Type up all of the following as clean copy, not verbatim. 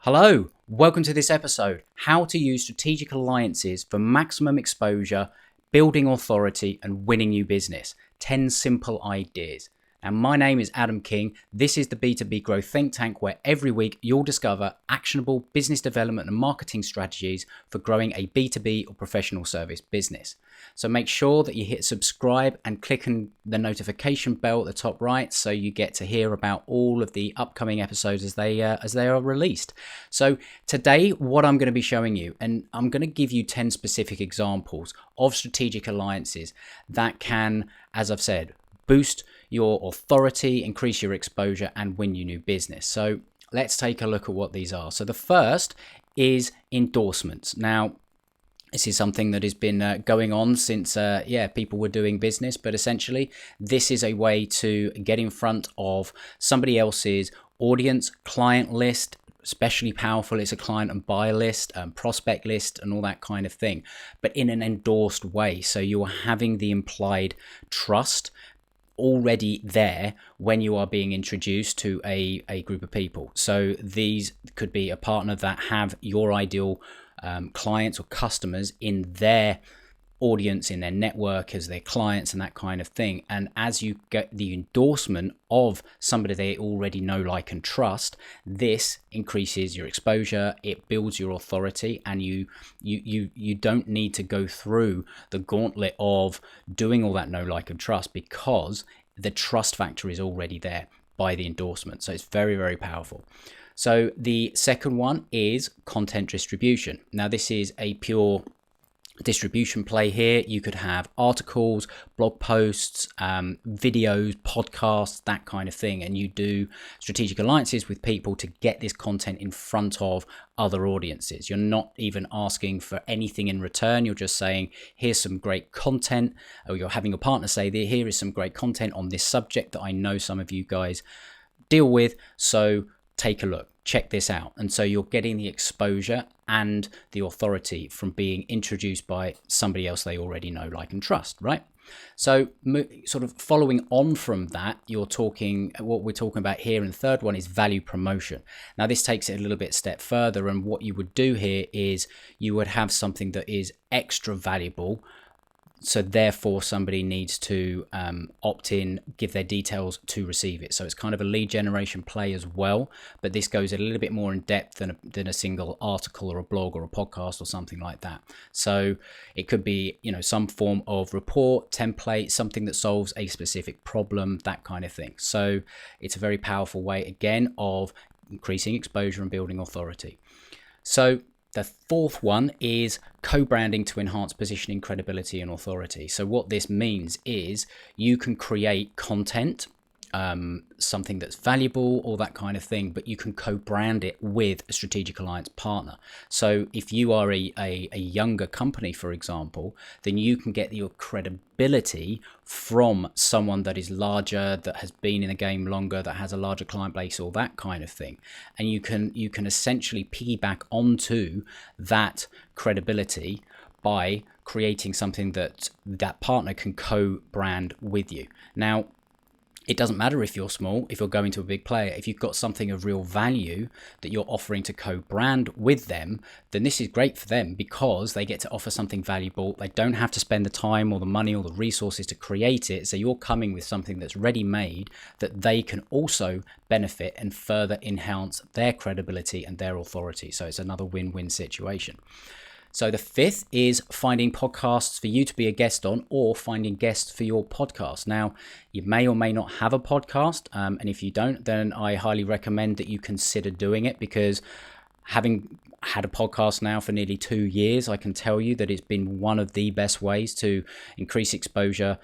Hello, welcome to this episode, how to use strategic alliances for maximum exposure, building authority and winning new business. 10 simple ideas. And my name is Adam King. This is the B2B Growth Think Tank where every week you'll discover actionable business development and marketing strategies for growing a B2B or professional service business. So make sure that you hit subscribe and click on the notification bell at the top right so you get to hear about all of the upcoming episodes as they are released. So today what I'm going to be showing you, and I'm going to give you 10 specific examples of strategic alliances that can, as I've said, boost your authority, increase your exposure, and win you new business. So let's take a look at what these are. So the first is endorsements. Now, this is something that has been going on since, people were doing business, but essentially this is a way to get in front of somebody else's audience, client list. Especially powerful, it's a client and buyer list, prospect list, and all that kind of thing, but in an endorsed way. So you're having the implied trust already there when you are being introduced to a group of people. So these could be a partner that have your ideal clients or customers in their audience, in their network as their clients and that kind of thing. And as you get the endorsement of somebody they already know, like, and trust, this increases your exposure, it builds your authority, and you don't need to go through the gauntlet of doing all that know, like, and trust, because the trust factor is already there by the endorsement. So it's very, very powerful. So the second one is content distribution. Now this is a pure distribution play here. You could have articles, blog posts, videos, podcasts, that kind of thing, and you do strategic alliances with people to get this content in front of other audiences. You're not even asking for anything in return. You're just saying, here's some great content, or you're having a partner say, here is some great content on this subject that I know some of you guys deal with, so take a look, check this out. And so you're getting the exposure and the authority from being introduced by somebody else they already know, like, and trust, right? So sort of following on from that, what we're talking about here in the third one is value promotion. Now this takes it a little bit step further, and what you would do here is you would have something that is extra valuable, so therefore somebody needs to opt in, give their details to receive it. So it's kind of a lead generation play as well, but this goes a little bit more in depth than a single article or a blog or a podcast or something like that. So it could be, some form of report, template, something that solves a specific problem, that kind of thing. So it's a very powerful way, again, of increasing exposure and building authority. So the fourth one is co-branding to enhance positioning, credibility, and authority. So what this means is you can create content, something that's valuable, all that kind of thing, but you can co-brand it with a strategic alliance partner. So if you are a younger company, for example, then you can get your credibility from someone that is larger, that has been in the game longer, that has a larger client base, all that kind of thing. And you can essentially piggyback onto that credibility by creating something that partner can co-brand with you. Now, it doesn't matter if you're small, if you're going to a big player, if you've got something of real value that you're offering to co-brand with them, then this is great for them because they get to offer something valuable. They don't have to spend the time or the money or the resources to create it. So you're coming with something that's ready made that they can also benefit and further enhance their credibility and their authority. So it's another win-win situation. So the fifth is finding podcasts for you to be a guest on, or finding guests for your podcast. Now, you may or may not have a podcast, and if you don't, then I highly recommend that you consider doing it, because having had a podcast now for nearly 2 years, I can tell you that it's been one of the best ways to increase exposure,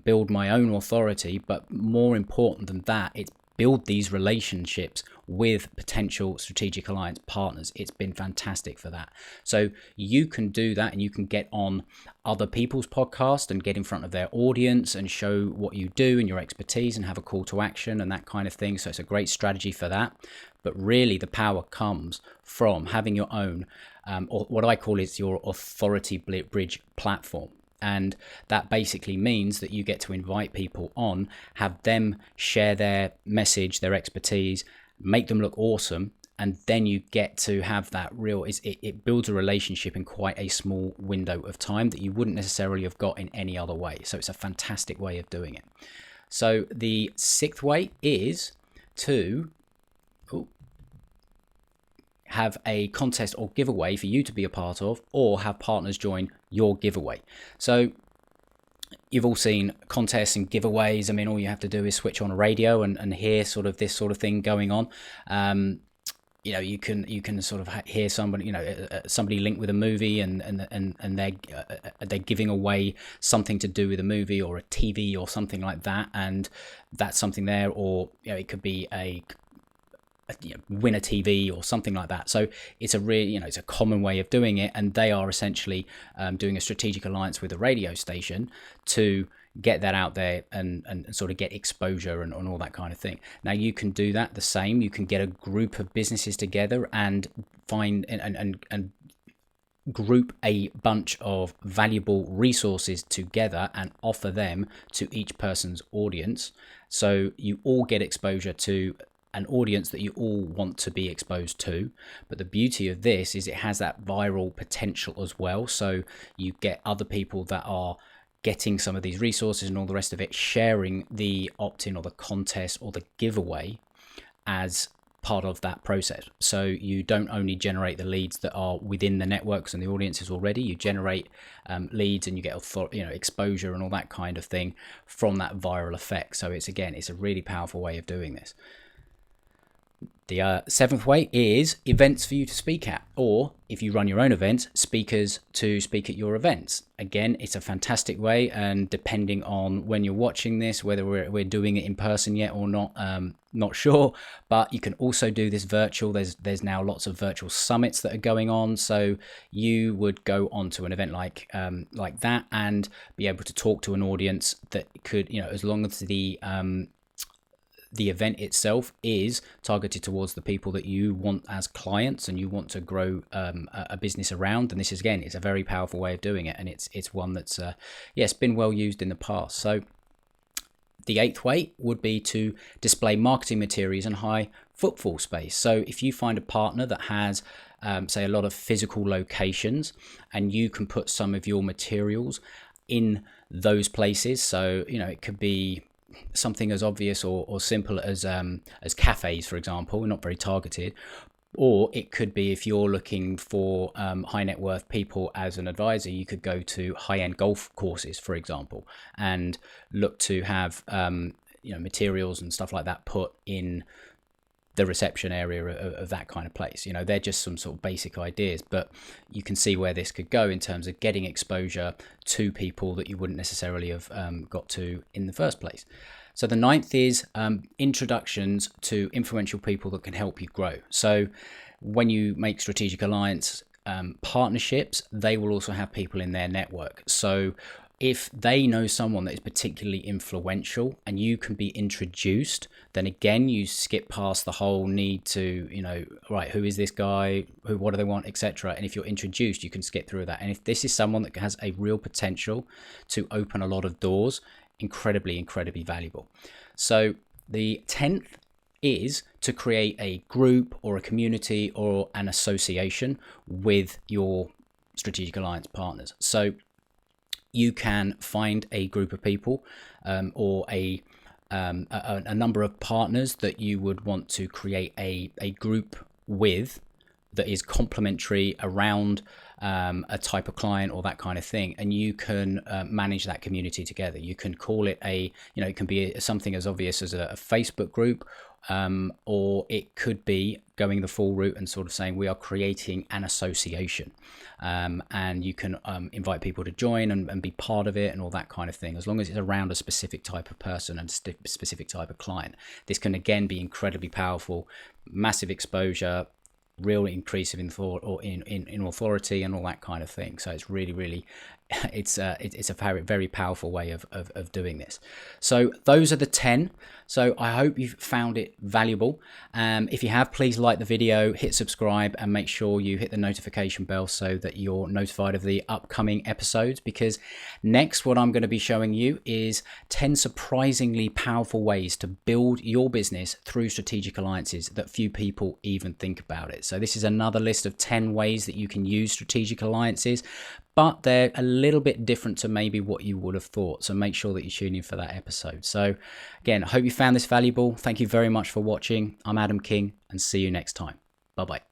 build my own authority, but more important than that, it's build these relationships with potential strategic alliance partners. It's been fantastic for that. So you can do that, and you can get on other people's podcasts and get in front of their audience and show what you do and your expertise and have a call to action and that kind of thing. So it's a great strategy for that. But really the power comes from having your own, or what I call is your authority bridge platform. And that basically means that you get to invite people on, have them share their message, their expertise, make them look awesome, and then you get to have that real, it builds a relationship in quite a small window of time that you wouldn't necessarily have got in any other way. So it's a fantastic way of doing it. So the sixth way is to have a contest or giveaway for you to be a part of, or have partners join your giveaway. So you've all seen contests and giveaways. I mean, all you have to do is switch on a radio and hear sort of this sort of thing going on. You can sort of hear somebody, somebody linked with a movie, and they're giving away something to do with a movie or a TV or something like that, and that's something there. Or it could be a win a TV or something like that. So it's a really, it's a common way of doing it, and they are essentially doing a strategic alliance with a radio station to get that out there and sort of get exposure and all that kind of thing. Now you can do that the same. You can get a group of businesses together and find and group a bunch of valuable resources together and offer them to each person's audience. So you all get exposure to an audience that you all want to be exposed to. But the beauty of this is it has that viral potential as well. So you get other people that are getting some of these resources and all the rest of it, sharing the opt-in or the contest or the giveaway as part of that process. So you don't only generate the leads that are within the networks and the audiences already, you generate leads, and you get exposure and all that kind of thing from that viral effect. So it's a really powerful way of doing this. The seventh way is events for you to speak at, or if you run your own events, speakers to speak at your events. Again, it's a fantastic way, and depending on when you're watching this, whether we're doing it in person yet or not, not sure. But you can also do this virtual. There's now lots of virtual summits that are going on, so you would go onto an event like that and be able to talk to an audience that could, as long as the event itself is targeted towards the people that you want as clients and you want to grow a business around. And this is, again, it's a very powerful way of doing it, and it's one that's it's been well used in the past. So the eighth way would be to display marketing materials in high footfall space. So if you find a partner that has say a lot of physical locations, and you can put some of your materials in those places, so it could be something as obvious or simple as cafes, for example, not very targeted. Or it could be, if you're looking for high net worth people as an advisor, you could go to high-end golf courses, for example, and look to have materials and stuff like that put in the reception area of that kind of place. They're just some sort of basic ideas, but you can see where this could go in terms of getting exposure to people that you wouldn't necessarily have got to in the first place. So the ninth is introductions to influential people that can help you grow. So when you make strategic alliance partnerships, they will also have people in their network. So if they know someone that is particularly influential and you can be introduced, then again, you skip past the whole need to, right, who is this guy? What do they want, etc. And if you're introduced, you can skip through that. And if this is someone that has a real potential to open a lot of doors, incredibly valuable. So the 10th is to create a group or a community or an association with your strategic alliance partners. So you can find a group of people or a number of partners that you would want to create a group with that is complementary around a type of client or that kind of thing, and you can manage that community together. You can call it it can be something as obvious as a Facebook group, or it could be going the full route and sort of saying we are creating an association, and you can invite people to join and be part of it and all that kind of thing, as long as it's around a specific type of person and specific type of client. This can again be incredibly powerful, massive exposure, real increase in authority and all that kind of thing. So it's really it's a very, very powerful way of doing this. So those are the 10. So I hope you've found it valuable. If you have, please like the video, hit subscribe, and make sure you hit the notification bell so that you're notified of the upcoming episodes, because next what I'm going to be showing you is 10 surprisingly powerful ways to build your business through strategic alliances that few people even think about it. So this is another list of 10 ways that you can use strategic alliances, but they're a little bit different to maybe what you would have thought. So make sure that you tune in for that episode. So again, I hope you found this valuable. Thank you very much for watching. I'm Adam King, and see you next time. Bye-bye.